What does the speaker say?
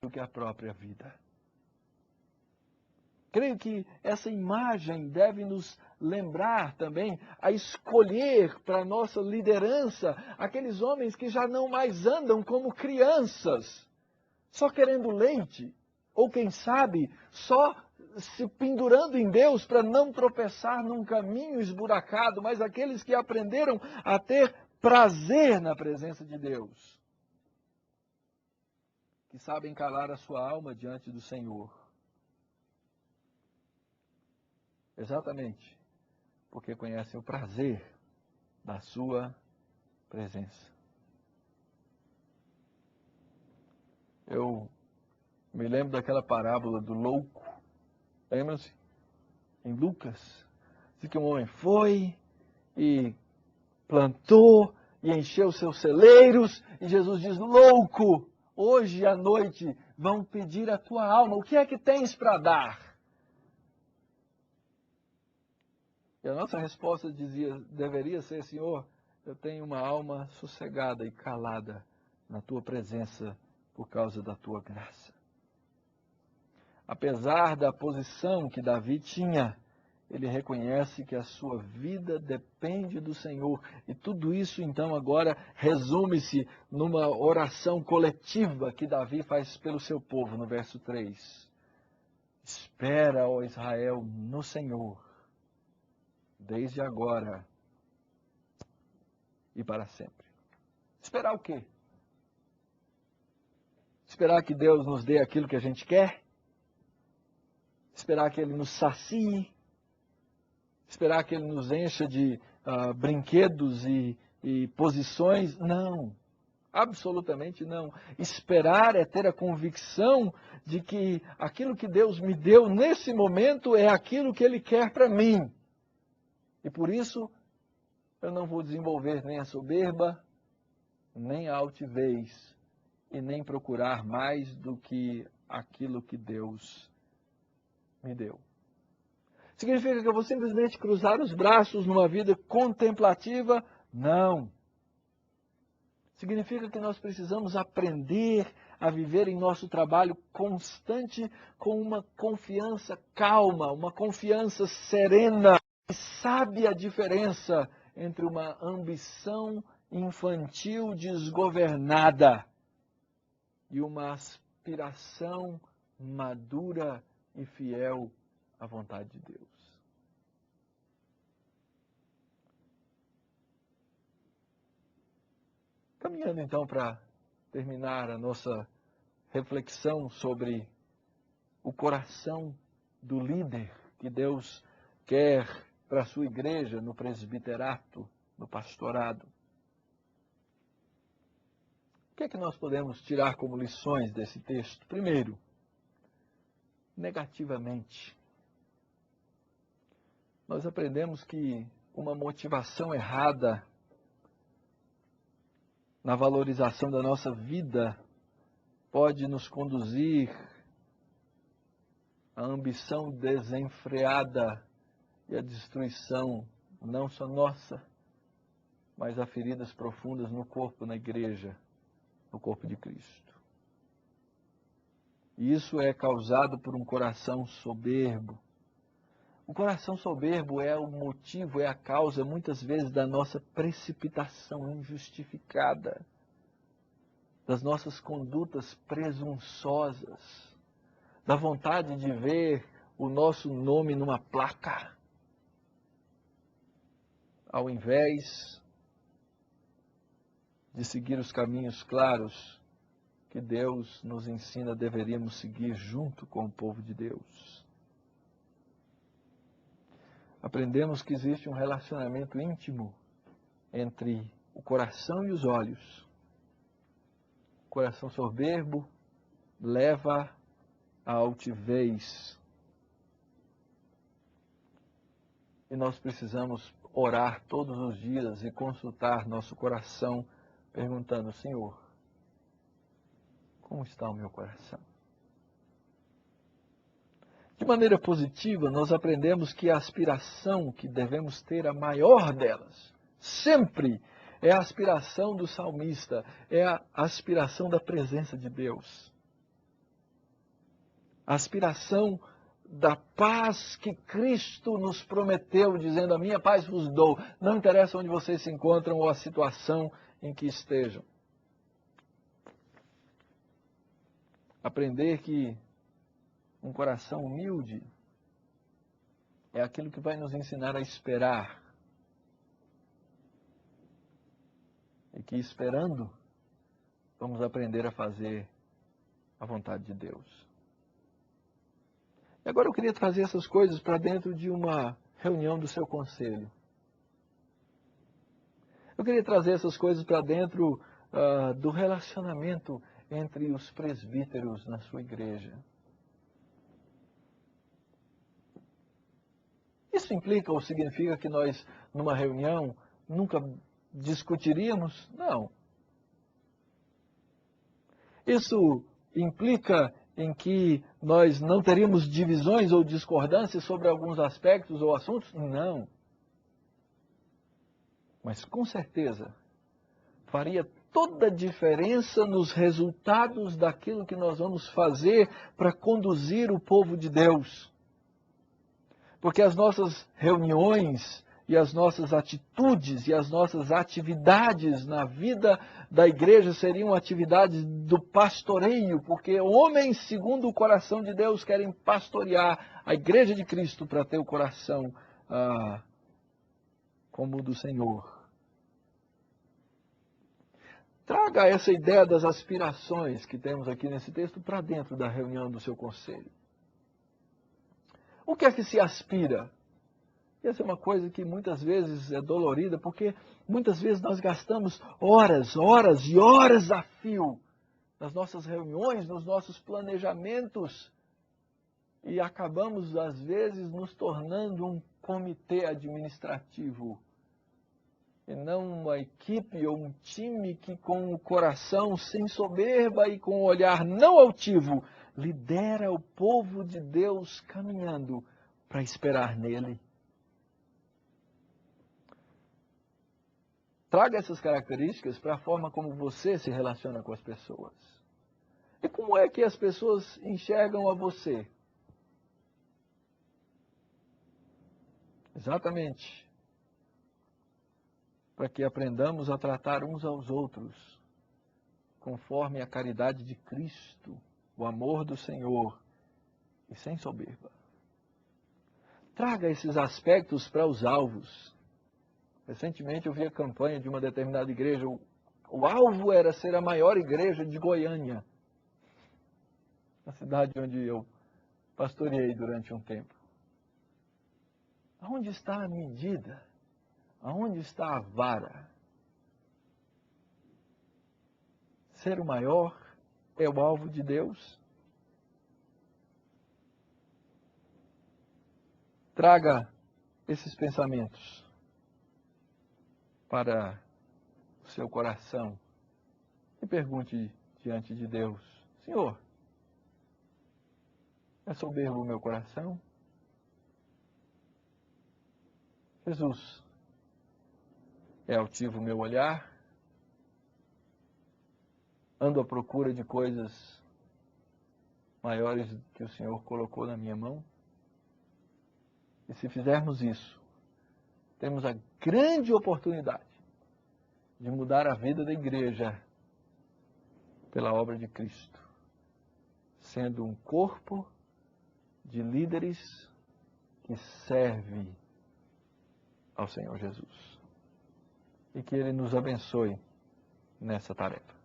do que a própria vida. Creio que essa imagem deve nos lembrar também a escolher para a nossa liderança aqueles homens que já não mais andam como crianças, só querendo leite, ou quem sabe, só se pendurando em Deus para não tropeçar num caminho esburacado, mas aqueles que aprenderam a ter prazer na presença de Deus, que sabem calar a sua alma diante do Senhor. Exatamente porque conhecem o prazer da sua presença. Eu me lembro daquela parábola do louco. Lembra-se? Em Lucas. Diz que um homem foi e plantou e encheu seus celeiros. E Jesus diz, louco, hoje à noite vão pedir a tua alma. O que é que tens para dar? E a nossa resposta deveria ser, Senhor, eu tenho uma alma sossegada e calada na tua presença por causa da tua graça. Apesar da posição que Davi tinha, ele reconhece que a sua vida depende do Senhor. E tudo isso, então, agora resume-se numa oração coletiva que Davi faz pelo seu povo, no verso 3. Espera, ó Israel, no Senhor, desde agora e para sempre. Esperar o quê? Esperar que Deus nos dê aquilo que a gente quer? Esperar que Ele nos sacie? Esperar que Ele nos encha de brinquedos e posições? Não, absolutamente não. Esperar é ter a convicção de que aquilo que Deus me deu nesse momento é aquilo que Ele quer para mim. E por isso eu não vou desenvolver nem a soberba, nem a altivez, e nem procurar mais do que aquilo que Deus me deu. Significa que eu vou simplesmente cruzar os braços numa vida contemplativa? Não. Significa que nós precisamos aprender a viver em nosso trabalho constante com uma confiança calma, uma confiança serena, que sabe a diferença entre uma ambição infantil desgovernada e uma aspiração madura e fiel à vontade de Deus. Caminhando então para terminar a nossa reflexão sobre o coração do líder que Deus quer para a sua igreja, no presbiterato, no pastorado. O que é que nós podemos tirar como lições desse texto? Primeiro, negativamente, nós aprendemos que uma motivação errada na valorização da nossa vida pode nos conduzir à ambição desenfreada e à destruição, não só nossa, mas a feridas profundas no corpo, na igreja, no corpo de Cristo. E isso é causado por um coração soberbo. O coração soberbo é o motivo, é a causa, muitas vezes, da nossa precipitação injustificada, das nossas condutas presunçosas, da vontade de ver o nosso nome numa placa, ao invés de seguir os caminhos claros que Deus nos ensina deveríamos seguir junto com o povo de Deus. Aprendemos que existe um relacionamento íntimo entre o coração e os olhos. O coração soberbo leva à altivez. E nós precisamos orar todos os dias e consultar nosso coração, perguntando, Senhor, como está o meu coração? De maneira positiva, nós aprendemos que a aspiração que devemos ter, a maior delas, sempre é a aspiração do salmista, é a aspiração da presença de Deus. A aspiração da paz que Cristo nos prometeu, dizendo: a minha paz vos dou. Não interessa onde vocês se encontram ou a situação em que estejam. Aprender que um coração humilde é aquilo que vai nos ensinar a esperar. E que esperando, vamos aprender a fazer a vontade de Deus. E agora eu queria trazer essas coisas para dentro de uma reunião do seu conselho. Eu queria trazer essas coisas para dentro do relacionamento entre os presbíteros na sua igreja. Isso implica ou significa que nós, numa reunião, nunca discutiríamos? Não. Isso implica em que nós não teríamos divisões ou discordâncias sobre alguns aspectos ou assuntos? Não. Mas com certeza faria toda a diferença nos resultados daquilo que nós vamos fazer para conduzir o povo de Deus. Porque as nossas reuniões e as nossas atitudes e as nossas atividades na vida da igreja seriam atividades do pastoreio, porque homens segundo o coração de Deus querem pastorear a igreja de Cristo para ter o coração como o do Senhor. Traga essa ideia das aspirações que temos aqui nesse texto para dentro da reunião do seu conselho. O que é que se aspira? Essa é uma coisa que muitas vezes é dolorida, porque muitas vezes nós gastamos horas e horas a fio nas nossas reuniões, nos nossos planejamentos, e acabamos, às vezes, nos tornando um comitê administrativo, e não uma equipe ou um time que, com o coração sem soberba e com o olhar não altivo, lidera o povo de Deus caminhando para esperar nele. Traga essas características para a forma como você se relaciona com as pessoas. E como é que as pessoas enxergam a você? Exatamente. Para que aprendamos a tratar uns aos outros conforme a caridade de Cristo, o amor do Senhor, e sem soberba. Traga esses aspectos para os alvos. Recentemente eu vi a campanha de uma determinada igreja. O alvo era ser a maior igreja de Goiânia, na cidade onde eu pastoreei durante um tempo. Aonde está a medida? Aonde está a vara? Ser o maior é o alvo de Deus? Traga esses pensamentos para o seu coração e pergunte diante de Deus: Senhor, é soberbo o meu coração? Jesus, é altivo o meu olhar? Ando à procura de coisas maiores que o Senhor colocou na minha mão? E se fizermos isso, temos a grande oportunidade de mudar a vida da igreja pela obra de Cristo, sendo um corpo de líderes que serve ao Senhor Jesus. E que Ele nos abençoe nessa tarefa.